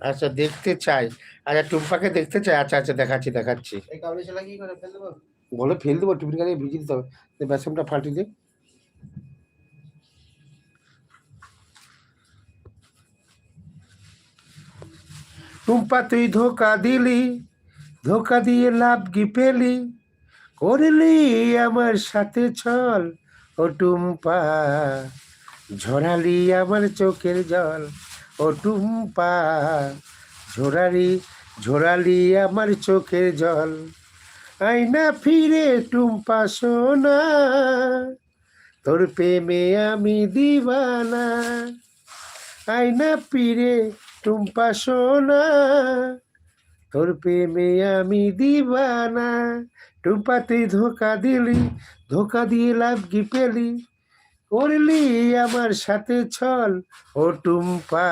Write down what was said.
আচ্ছা দেখতে চাই। আচ্ছা টুম্পাকে দেখতে চাই। আচ্ছা আচ্ছা দেখাচ্ছি দেখাচ্ছি। এই কাবলি ছোলা কি করে ফেলে দেবো? বলে ফেল দেবো, টিফিন কারিয়ে ভিজিয়ে দিতে হবে। বেসনটা ফাটিয়ে দে। টুম্পা তুই ধোকা দিলি, ধোকা দিয়ে লাভ কি পেলি, করলি আমার সাথে ছল। ও টুম্পা, ঝরালি আমার চোখের জল। ও টুম্পা, ঝরালি ঝরালি আমার চোখের জল। আয়না ফিরে টুম্পা সোনা, তোর প্রেমে আমি দিবানা। আয়না ফিরে টুম্পা সোনা, তোর প্রেমে আমি দিবানা। টুম্পা তুই ধোকা দিলি, ধোকা দিয়ে লাভ কি পেলি, করলি আমার সাথে ছল। ও টুম্পা।